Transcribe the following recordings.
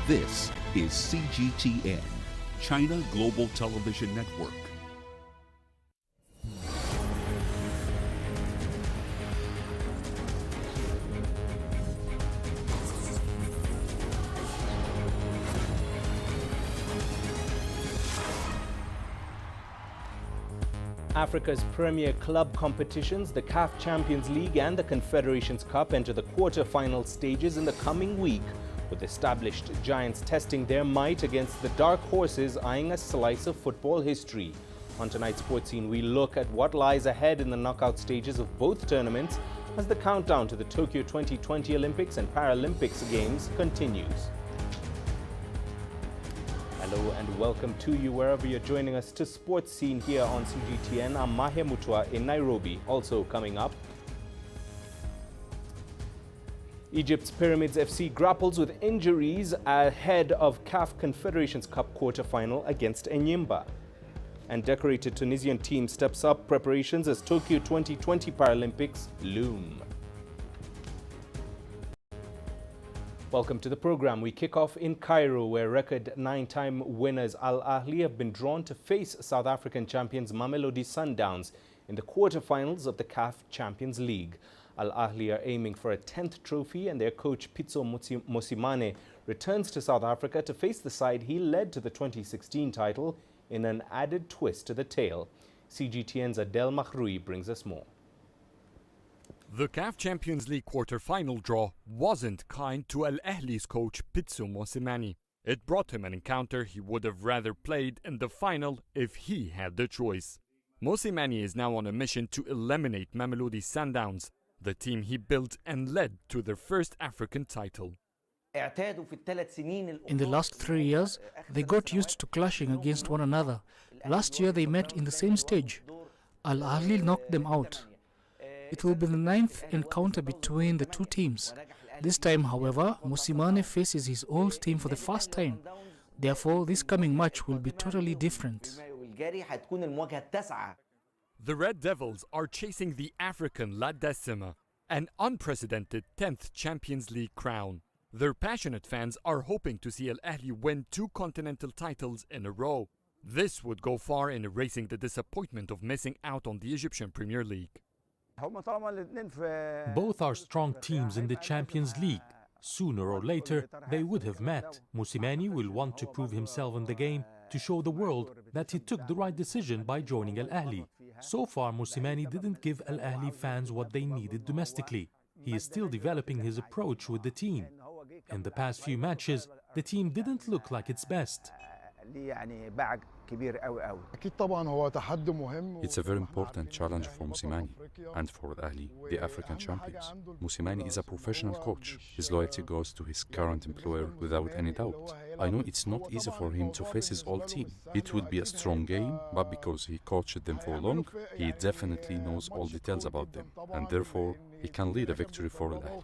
This is CGTN, China Global Television Network. Africa's premier club competitions, the CAF Champions League and the Confederations Cup, enter the quarter-final stages in the coming week, with established giants testing their might against the dark horses eyeing a slice of football history. On tonight's Sports Scene, we look at what lies ahead in the knockout stages of both tournaments as the countdown to the Tokyo 2020 Olympics and Paralympics Games continues. Hello and welcome to you wherever you're joining us to Sports Scene here on CGTN. I'm Mahia Mutwa in Nairobi. Also coming up, Egypt's Pyramids FC grapples with injuries ahead of CAF Confederations Cup quarter-final against Enyimba. And decorated Tunisian team steps up preparations as Tokyo 2020 Paralympics loom. Welcome to the program. We kick off in Cairo, where record 9-time winners Al-Ahly have been drawn to face South African champions Mamelodi Sundowns in the quarterfinals of the CAF Champions League. Al-Ahly are aiming for a 10th trophy, and their coach Pitso Mosimane returns to South Africa to face the side he led to the 2016 title in an added twist to the tale. CGTN's Adel Mahroui brings us more. The CAF Champions League quarter-final draw wasn't kind to Al-Ahly's coach Pitso Mosimane. It brought him an encounter he would have rather played in the final if he had the choice. Mosimane is now on a mission to eliminate Mamelodi Sundowns, the team he built and led to their first African title. In the last 3 years, they got used to clashing against one another. Last year they met in the same stage. Al-Ahly knocked them out. It will be the 9th encounter between the two teams. This time, however, Mosimane faces his old team for the first time. Therefore, this coming match will be totally different. The Red Devils are chasing the African La Decima, an unprecedented 10th Champions League crown. Their passionate fans are hoping to see Al-Ahly win 2 continental titles in a row. This would go far in erasing the disappointment of missing out on the Egyptian Premier League. Both are strong teams in the Champions League. Sooner or later, they would have met. Mosimane will want to prove himself in the game to show the world that he took the right decision by joining Al-Ahly. So far, Mosimane didn't give Al-Ahly fans what they needed domestically. He is still developing his approach with the team. In the past few matches, the team didn't look like its best. It's a very important challenge for Mosimane and for Al-Ahly, the African champions. Mosimane is a professional coach. His loyalty goes to his current employer without any doubt. I know it's not easy for him to face his old team. It would be a strong game, but because he coached them for long, he definitely knows all details about them, and therefore he can lead a victory for Al-Ahly.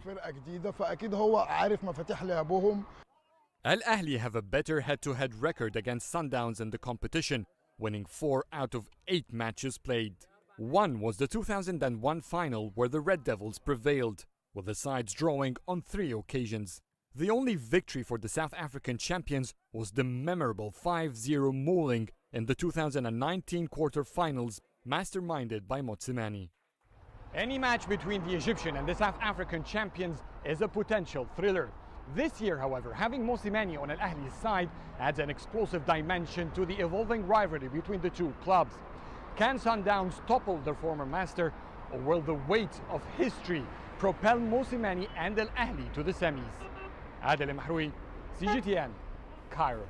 Al-Ahly have a better head-to-head record against Sundowns in the competition, winning 4 out of 8 matches played. One was the 2001 final where the Red Devils prevailed, with the sides drawing on 3 occasions. The only victory for the South African champions was the memorable 5-0 mauling in the 2019 quarter-finals, masterminded by Mosimane. Any match between the Egyptian and the South African champions is a potential thriller. This year, however, having Mosimane on Al-Ahly's side adds an explosive dimension to the evolving rivalry between the two clubs. Can Sundowns topple their former master, or will the weight of history propel Mosimane and Al-Ahly to the semis? Adel Mahroui, CGTN, Cairo.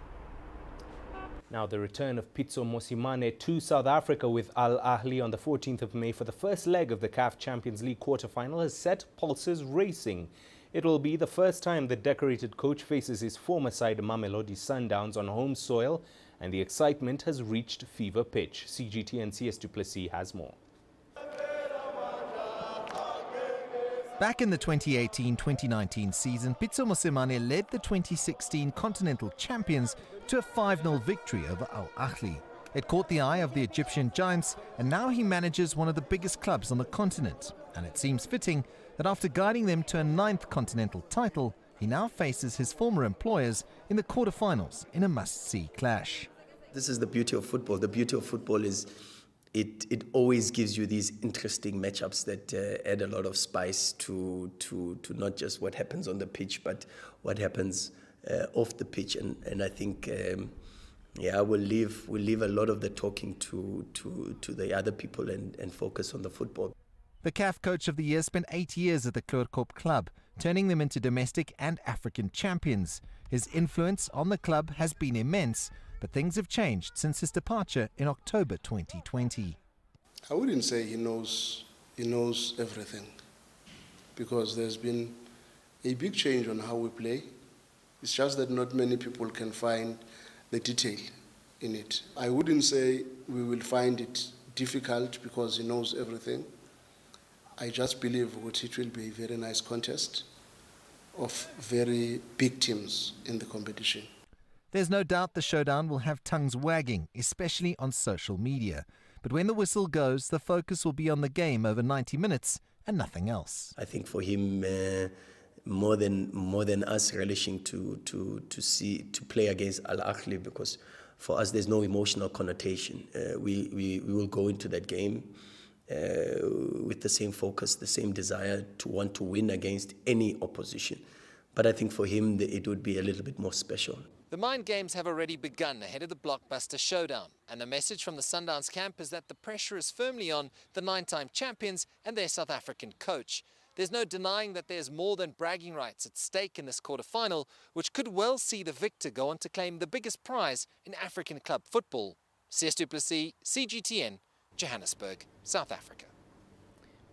Now, the return of Pitso Mosimane to South Africa with Al-Ahly on the 14th of May for the first leg of the CAF Champions League quarter-final has set pulses racing. It will be the first time the decorated coach faces his former side Mamelodi Sundowns on home soil, and the excitement has reached fever pitch. CGTN CS Duplessis has more. Back in the 2018-2019 season, Pitso Mosimane led the 2016 Continental Champions to a 5-0 victory over Al-Ahly. It caught the eye of the Egyptian giants, and now he manages one of the biggest clubs on the continent. And it seems fitting that after guiding them to a 9th continental title, He now faces his former employers in the quarterfinals in a must-see clash. This is the beauty of football. The beauty of football is it always gives you these interesting matchups that add a lot of spice to not just what happens on the pitch, but what happens off the pitch. And I think, we'll leave a lot of the talking to the other people and focus on the football. The CAF Coach of the Year spent 8 years at the Kleurkop club, turning them into domestic and African champions. His influence on the club has been immense, but things have changed since his departure in October 2020. I wouldn't say he knows everything, because there's been a big change on how we play. It's just that not many people can find the detail in it. I wouldn't say we will find it difficult because he knows everything. I just believe that it will be a very nice contest of very big teams in the competition. There's no doubt the showdown will have tongues wagging, especially on social media. But when the whistle goes, the focus will be on the game over 90 minutes and nothing else. I think for him, more than us relishing to play against Al-Ahly, because for us there's no emotional connotation. We will go into that game with the same focus, the same desire to want to win against any opposition. But I think for him it would be a little bit more special. The mind games have already begun ahead of the blockbuster showdown, and the message from the Sundowns camp is that the pressure is firmly on the 9-time champions and their South African coach. There's no denying that there's more than bragging rights at stake in this quarter-final, which could well see the victor go on to claim the biggest prize in African club football. CS du Plessis, CGTN, Johannesburg, South Africa.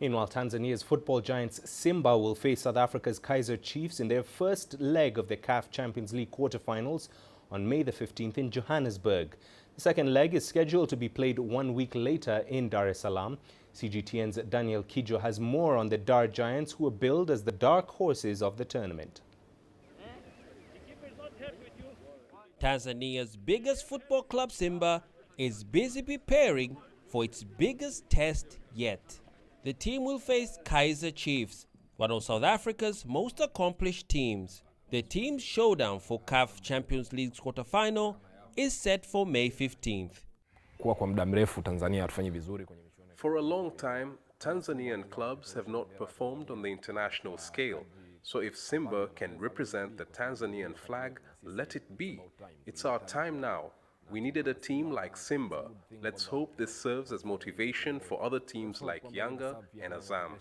Meanwhile, Tanzania's football giants Simba will face South Africa's Kaizer Chiefs in their first leg of the CAF Champions League quarterfinals on May the 15th in Johannesburg. The second leg is scheduled to be played 1 week later in Dar es Salaam. CGTN's Daniel Kijo has more on the Dar Giants, who are billed as the dark horses of the tournament. Tanzania's biggest football club, Simba, is busy preparing for its biggest test yet. The team will face Kaizer Chiefs, one of South Africa's most accomplished teams. The team's showdown for CAF Champions League quarterfinal is set for May 15th. For a long time, Tanzanian clubs have not performed on the international scale. So if Simba can represent the Tanzanian flag, let it be. It's our time now. We needed a team like Simba. Let's hope this serves as motivation for other teams like Yanga and Azam.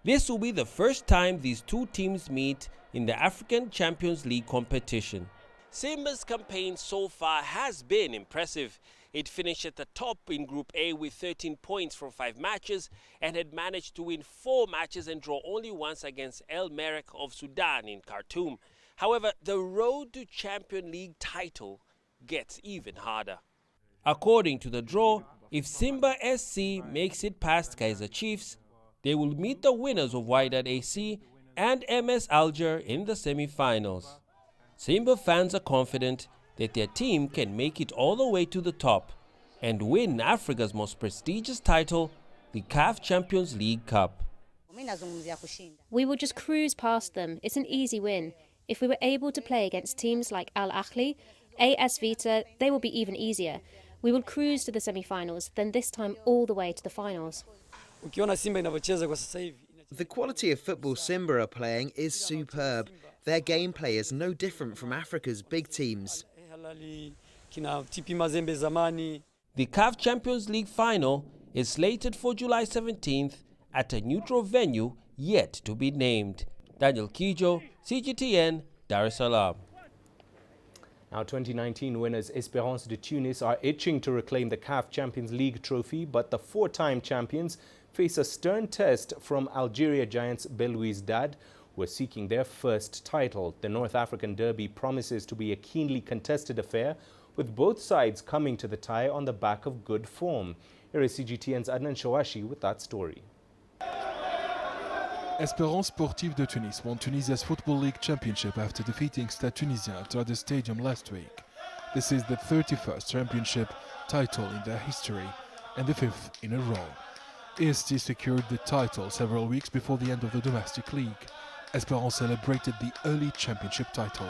This will be the first time these two teams meet in the African Champions League competition. Simba's campaign so far has been impressive. It finished at the top in Group A with 13 points from 5 matches and had managed to win 4 matches and draw only once against El Merreikh of Sudan in Khartoum. However, the road to Champions League title gets even harder. According to the draw, if Simba SC makes it past Kaizer Chiefs, they will meet the winners of Wydad AC and MS Alger in the semi-finals. Simba fans are confident that their team can make it all the way to the top and win Africa's most prestigious title, the CAF Champions League Cup. We will just cruise past them. It's an easy win. If we were able to play against teams like Al-Ahly, AS Vita, they will be even easier. We will cruise to the semi-finals, then this time all the way to the finals. The quality of football Simba are playing is superb. Their gameplay is no different from Africa's big teams. The CAF Champions League final is slated for July 17th at a neutral venue yet to be named. Daniel Kijo, CGTN, Dar es Salaam. Now, 2019 winners Esperance de Tunis are itching to reclaim the CAF Champions League trophy, but the 4-time champions face a stern test from Algeria giants Belouizdad, who are seeking their first title. The North African derby promises to be a keenly contested affair, with both sides coming to the tie on the back of good form. Here is CGTN's Adnan Shawashi with that story. Esperance Sportive de Tunis won Tunisia's Football League Championship after defeating Stade Tunisien at the stadium last week. This is the 31st championship title in their history and the 5th in a row. EST secured the title several weeks before the end of the domestic league. Esperance celebrated the early championship title.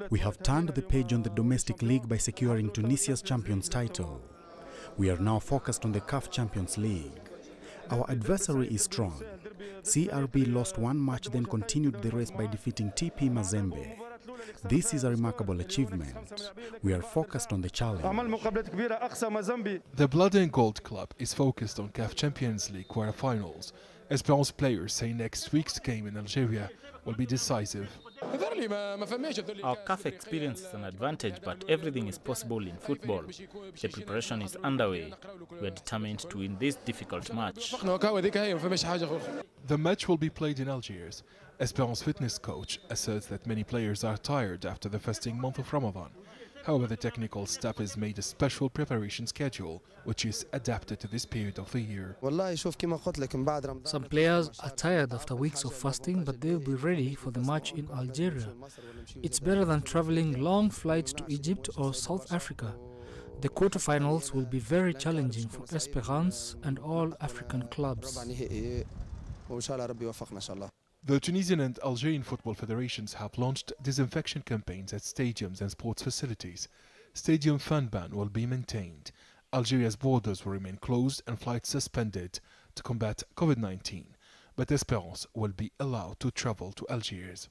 We have turned the page on the domestic league by securing Tunisia's champions title. We are now focused on the CAF Champions League. Our adversary is strong. CRB lost one match, then continued the race by defeating TP Mazembe. This is a remarkable achievement. We are focused on the challenge. The Blood and Gold club is focused on CAF Champions League quarterfinals. Esperance players say next week's game in Algeria will be decisive. Our CAF experience is an advantage, but everything is possible in football. The preparation is underway. We are determined to win this difficult match. The match will be played in Algiers. Esperance fitness coach asserts that many players are tired after the fasting month of Ramadan. However, the technical staff has made a special preparation schedule, which is adapted to this period of the year. Some players are tired after weeks of fasting, but they will be ready for the match in Algeria. It's better than traveling long flights to Egypt or South Africa. The quarterfinals will be very challenging for Esperance and all African clubs. The Tunisian and Algerian football federations have launched disinfection campaigns at stadiums and sports facilities. Stadium fan ban will be maintained. Algeria's borders will remain closed and flights suspended to combat COVID-19, but Esperance will be allowed to travel to Algiers.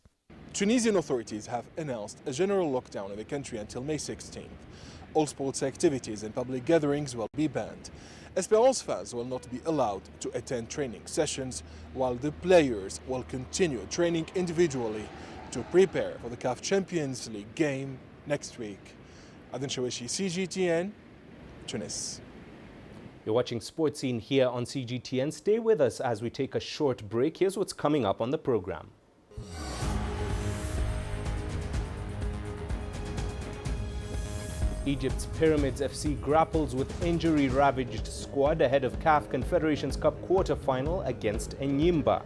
Tunisian authorities have announced a general lockdown in the country until May 16th. All sports activities and public gatherings will be banned. Esperance fans will not be allowed to attend training sessions, while the players will continue training individually to prepare for the CAF Champions League game next week. Adin Shawishi, CGTN, Tunis. You're watching Sports Scene here on CGTN. Stay with us as we take a short break. Here's what's coming up on the program. Egypt's Pyramids FC grapples with injury-ravaged squad ahead of CAF Confederations Cup quarter-final against Enyimba.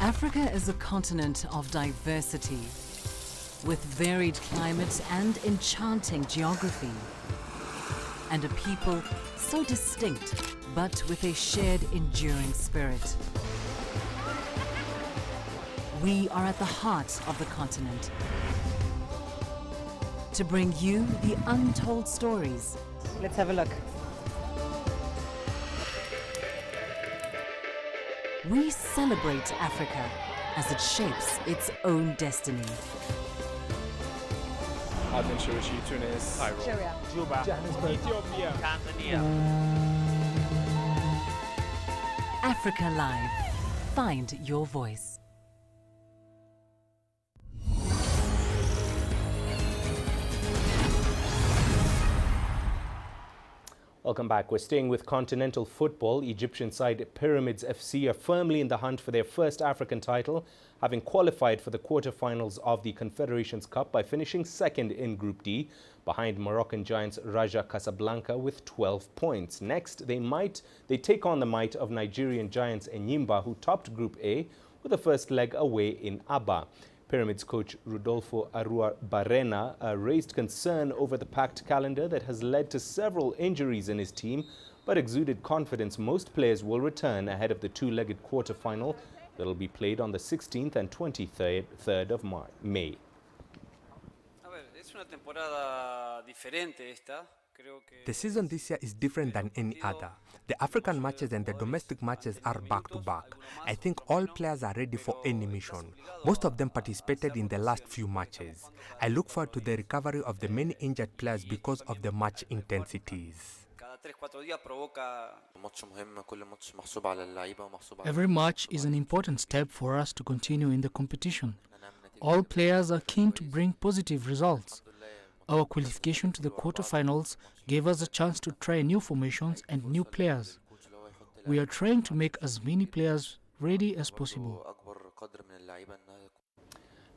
Africa is a continent of diversity, with varied climates and enchanting geography, and a people so distinct, but with a shared enduring spirit. We are at the heart of the continent to bring you the untold stories. Let's have a look. We celebrate Africa as it shapes its own destiny. Admin Shawishi, Tunis, Cairo, Juba, Johannesburg, Ethiopia, Tanzania. Africa Live. Find your voice. Welcome back. We're staying with continental football. Egyptian side Pyramids FC are firmly in the hunt for their first African title, having qualified for the quarterfinals of the Confederations Cup by finishing second in Group D, behind Moroccan giants Raja Casablanca with 12 points. Next, they take on the might of Nigerian giants Enyimba, who topped Group A with the first leg away in Aba. Pyramids coach Rodolfo Arua Barrena raised concern over the packed calendar that has led to several injuries in his team, but exuded confidence most players will return ahead of the two-legged quarter-final that will be played on the 16th and 23rd of May. The season this year is different than any other. The African matches and the domestic matches are back-to-back. I think all players are ready for any mission. Most of them participated in the last few matches. I look forward to the recovery of the many injured players because of the match intensities. Every match is an important step for us to continue in the competition. All players are keen to bring positive results. Our qualification to the quarterfinals gave us a chance to try new formations and new players. We are trying to make as many players ready as possible.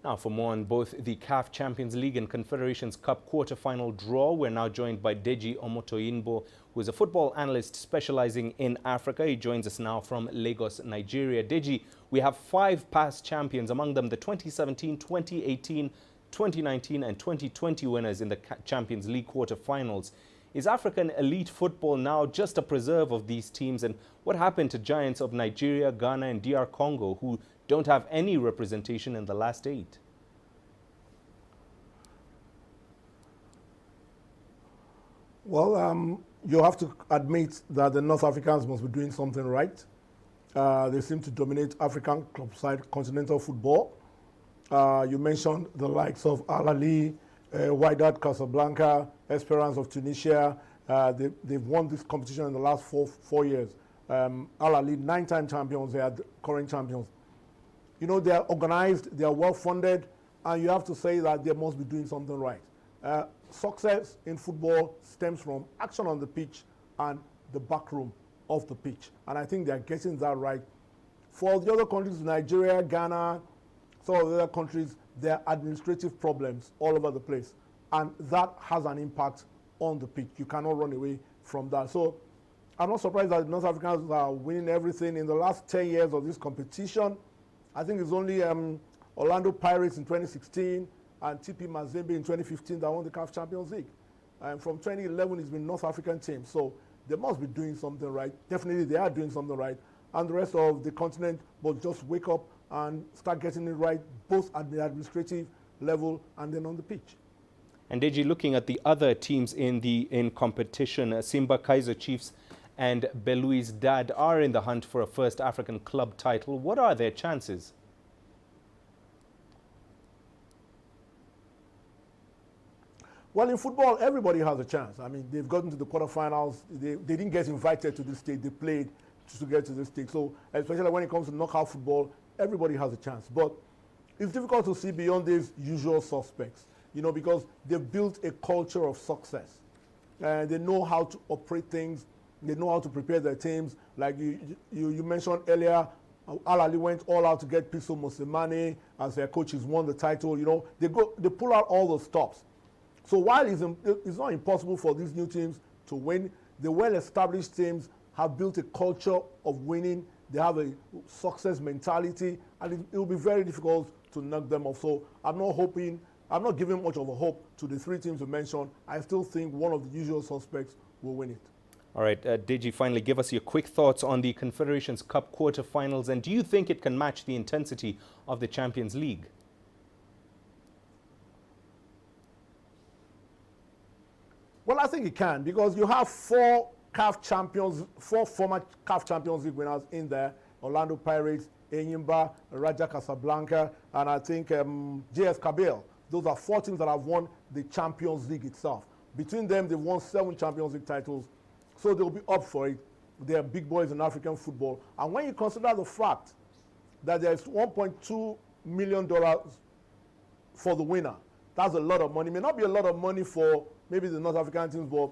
Now, for more on both the CAF Champions League and Confederations Cup quarter-final draw, we're now joined by Deji Omotoyinbo, who is a football analyst specializing in Africa. He joins us now from Lagos, Nigeria. Deji, we have 5 past champions, among them the 2017, 2018, 2019 and 2020 winners in the Champions League quarter-finals. Is African elite football now just a preserve of these teams? And what happened to giants of Nigeria, Ghana and DR Congo who don't have any representation in the last 8? Well, you have to admit that the North Africans must be doing something right. They seem to dominate African club-side continental football. You mentioned the likes of Al-Ahly, Wydad Casablanca, Esperance of Tunisia. They've won this competition in the last four years. Al-Ahly, 9-time champions, they are the current champions. You know, they are organized, they are well-funded, and you have to say that they must be doing something right. Success in football stems from action on the pitch and the back room of the pitch. And I think they're getting that right. For the other countries, Nigeria, Ghana, some of the other countries, there are administrative problems all over the place. And that has an impact on the pitch. You cannot run away from that. So I'm not surprised that North Africans are winning everything. In the last 10 years of this competition, I think it's only Orlando Pirates in 2016 and TP Mazembe in 2015 that won the CAF Champions League. And from 2011, it's been North African teams. So they must be doing something right. Definitely, they are doing something right. And the rest of the continent must just wake up and start getting it right, both at the administrative level and then on the pitch. And Deji, looking at the other teams in competition, Simba, Kaizer Chiefs and Belouizdad are in the hunt for a first African club title. What are their chances? Well, in football, everybody has a chance. I mean, they've gotten to the quarterfinals. They didn't get invited to this stage. They played to get to this stage. So, especially when it comes to knockout football, everybody has a chance. But it's difficult to see beyond these usual suspects, you know, because they've built a culture of success. They know how to operate things. They know how to prepare their teams. Like you mentioned earlier, Al-Ahly went all out to get Pitso Mosimane as their coach. He's won the title. You know, they pull out all the stops. So while it's not impossible for these new teams to win, the well-established teams have built a culture of winning. They have a success mentality, and it will be very difficult to knock them off. So I'm not giving much of a hope to the 3 teams you mentioned. I still think one of the usual suspects will win it. All right, Deji, finally, give us your quick thoughts on the Confederations Cup quarterfinals, and do you think it can match the intensity of the Champions League? Well, I think it can, because you have 4 former CAF Champions League winners in there: Orlando Pirates, Enyimba, Raja Casablanca, and I think JS Kabylie. Those are 4 teams that have won the Champions League itself. Between them, they've won 7 Champions League titles, so they'll be up for it. They are big boys in African football. And when you consider the fact that there's $1.2 million for the winner, that's a lot of money. It may not be a lot of money for maybe the North African teams, but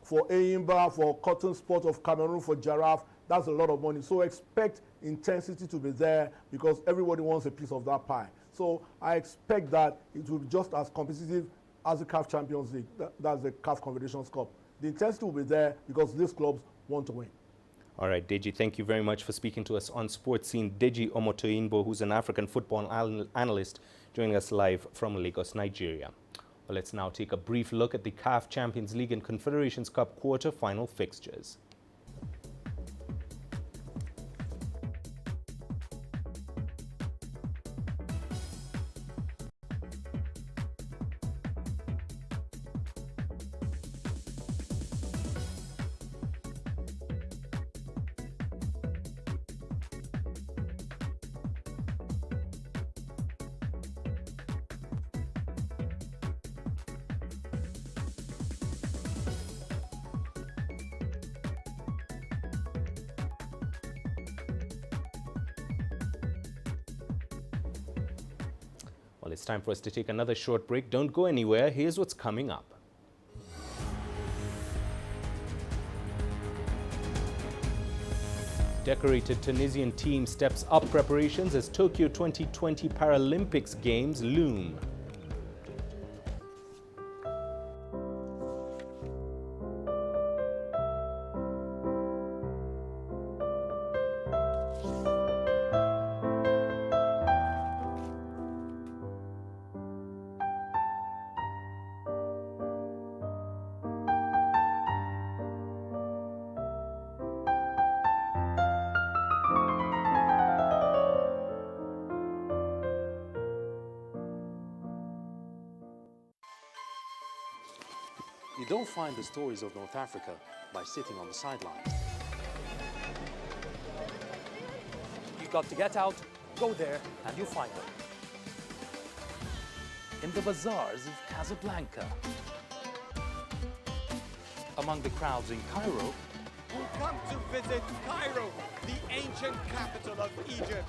for Enyimba, for Cotton Sport of Cameroon, for Giraffe, that's a lot of money. So expect intensity to be there, because everybody wants a piece of that pie. So I expect that it will be just as competitive as the CAF Champions League, that's the CAF Confederations Cup. The intensity will be there because these clubs want to win. All right, Deji, thank you very much for speaking to us on Sports Scene. Deji Omotoyinbo, who's an African football analyst, joining us live from Lagos, Nigeria. Well, let's now take a brief look at the CAF Champions League and Confederations Cup quarter-final fixtures. Well, it's time for us to take another short break. Don't go anywhere. Here's what's coming up. Decorated Tunisian team steps up preparations as Tokyo 2020 Paralympics Games loom. You don't find the stories of North Africa by sitting on the sidelines. You've got to get out, go there, and you'll find them. In the bazaars of Casablanca, among the crowds in Cairo, who come to visit Cairo, the ancient capital of Egypt.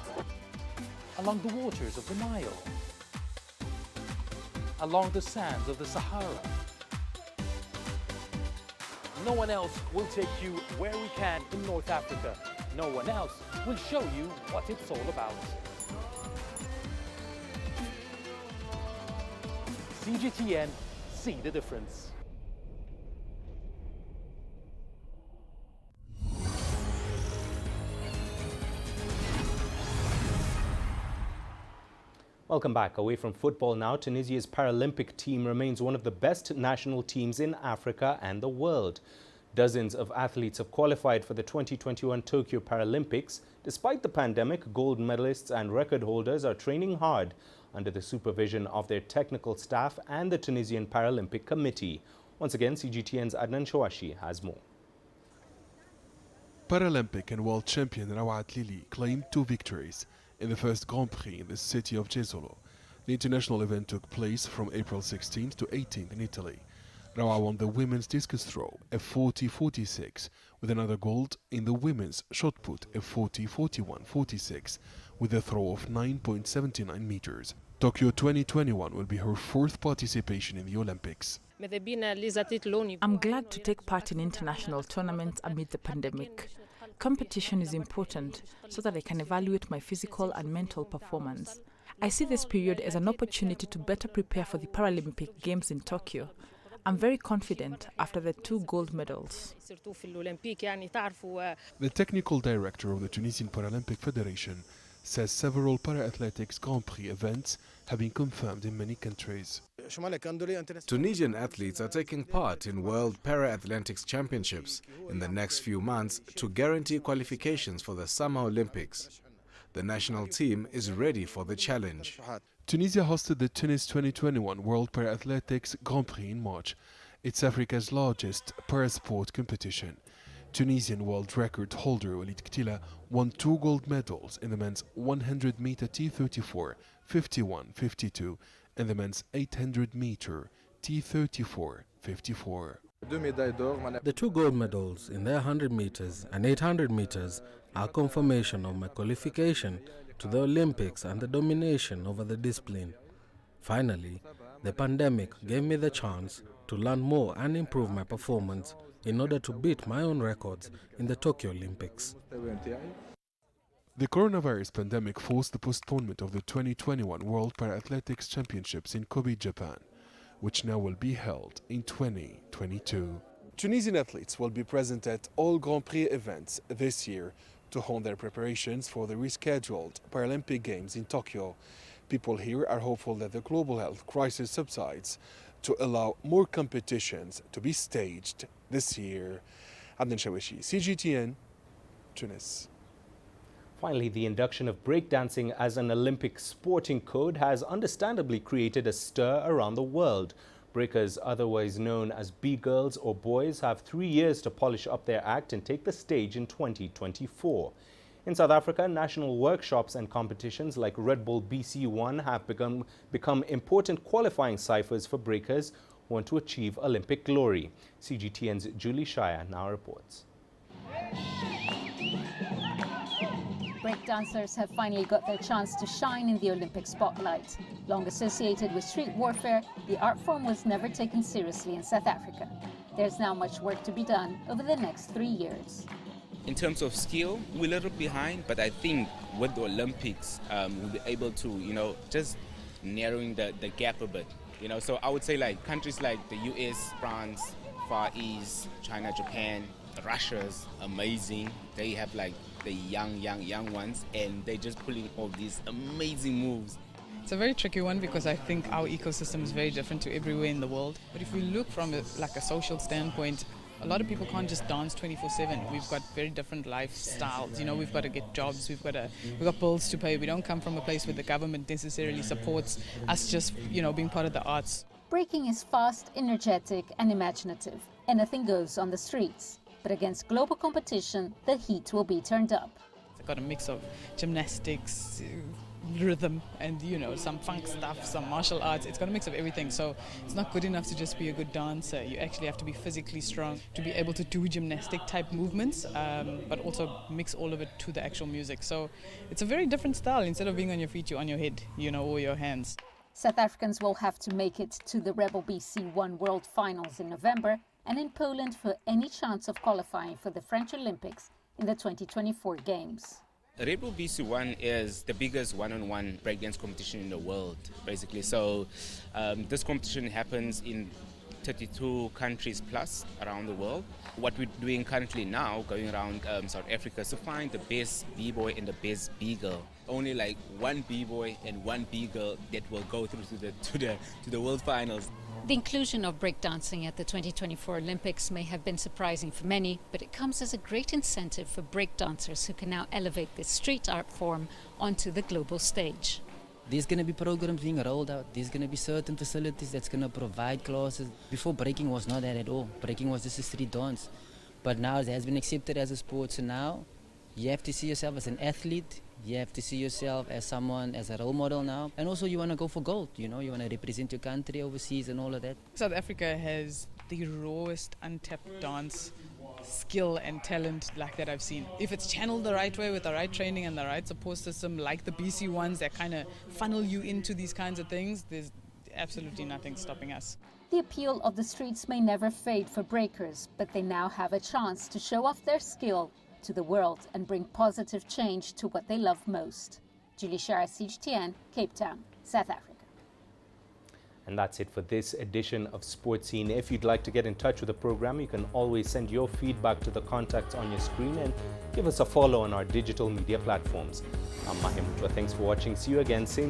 Along the waters of the Nile, along the sands of the Sahara. No one else will take you where we can in North Africa. No one else will show you what it's all about. CGTN, see the difference. Welcome back. Away from football now, Tunisia's Paralympic team remains one of the best national teams in Africa and the world. Dozens of athletes have qualified for the 2021 Tokyo Paralympics. Despite the pandemic, gold medalists and record holders are training hard under the supervision of their technical staff and the Tunisian Paralympic Committee. Once again, CGTN's Adnan Shawashi has more. Paralympic and world champion Rawat Lili claimed 2 victories in the first Grand Prix in the city of Jesolo. The international event took place from April 16th to 18th in Italy. Rawa won the women's discus throw, a 40-46, with another gold in the women's shot put, a 40-41-46, with a throw of 9.79 meters. Tokyo 2021 will be her 4th participation in the Olympics. I'm glad to take part in international tournaments amid the pandemic. Competition is important so that I can evaluate my physical and mental performance. I see this period as an opportunity to better prepare for the Paralympic Games in Tokyo. I'm very confident after the 2 gold medals. The technical director of the Tunisian Paralympic Federation says several para-athletics Grand Prix events have been confirmed in many countries. Tunisian athletes are taking part in World Para-Athletics Championships in the next few months to guarantee qualifications for the Summer Olympics. The national team is ready for the challenge. Tunisia hosted the Tunis 2021 World Para-Athletics Grand Prix in March. It's Africa's largest para-sport competition. Tunisian world record holder Walid Ktila won 2 gold medals in the men's 100-meter T34, 51-52, and the men's 800-meter T34, 54. The 2 gold medals in the 100 meters and 800 meters are confirmation of my qualification to the Olympics and the domination over the discipline. Finally, the pandemic gave me the chance to learn more and improve my performance in order to beat my own records in the Tokyo Olympics. The coronavirus pandemic forced the postponement of the 2021 World Para-Athletics Championships in Kobe, Japan, which now will be held in 2022. Tunisian athletes will be present at all Grand Prix events this year to hone their preparations for the rescheduled Paralympic Games in Tokyo. People here are hopeful that the global health crisis subsides to allow more competitions to be staged this year. Adnan Shawashi, CGTN, Tunis. Finally, the induction of breakdancing as an Olympic sporting code has understandably created a stir around the world. Breakers, otherwise known as B-girls or boys, have 3 years to polish up their act and take the stage in 2024. In South Africa, national workshops and competitions like Red Bull BC1 have become important qualifying ciphers for breakers who want to achieve Olympic glory. CGTN's Julie Shire now reports. Breakdancers have finally got their chance to shine in the Olympic spotlight. Long associated with street warfare, the art form was never taken seriously in South Africa. There's now much work to be done over the next 3 years. In terms of skill, we're a little behind, but I think with the Olympics, we'll be able to, just narrowing the gap a bit. So I would say like countries like the US, France, Far East, China, Japan, Russia's amazing. They have like the young ones, and they're just pulling all these amazing moves. It's a very tricky one because I think our ecosystem is very different to everywhere in the world. But if we look from a social standpoint, a lot of people can't just dance 24/7. We've got very different lifestyles. We've got to get jobs. We've got bills to pay. We don't come from a place where the government necessarily supports us just, being part of the arts. Breaking is fast, energetic and imaginative. Anything goes on the streets. But against global competition, the heat will be turned up. It's got a mix of gymnastics, rhythm and some funk stuff, some martial arts. It's got a mix of everything, so it's not good enough to just be a good dancer. You actually have to be physically strong to be able to do gymnastic type movements, but also mix all of it to the actual music. So it's a very different style. Instead of being on your feet, you're on your head, or your hands. South Africans will have to make it to the Rebel BC1 World Finals in November and in Poland for any chance of qualifying for the French Olympics in the 2024 Games. Red Bull BC1 is the biggest one-on-one breakdance competition in the world, basically. So this competition happens in 32 countries plus around the world. What we're doing currently now, going around South Africa, is to find the best B-boy and the best B-girl. Only like one B-boy and one B-girl that will go through to the World Finals. The inclusion of breakdancing at the 2024 Olympics may have been surprising for many, but it comes as a great incentive for breakdancers who can now elevate this street art form onto the global stage. There's going to be programs being rolled out. There's going to be certain facilities that's going to provide classes. Before, breaking was not that at all. Breaking was just a street dance. But now it has been accepted as a sport, so now you have to see yourself as an athlete. You have to see yourself as someone, as a role model now. And also you want to go for gold, you want to represent your country overseas and all of that. South Africa has the rawest untapped dance skill and talent like that I've seen. If it's channeled the right way with the right training and the right support system, like the BC ones that kind of funnel you into these kinds of things, there's absolutely nothing stopping us. The appeal of the streets may never fade for breakers, but they now have a chance to show off their skill to the world and bring positive change to what they love most. Julie Shara, CGTN, Cape Town, South Africa. And that's it for this edition of Sports Scene. If you'd like to get in touch with the program, you can always send your feedback to the contacts on your screen and give us a follow on our digital media platforms. I'm Mahim. Thanks for watching. See you again, same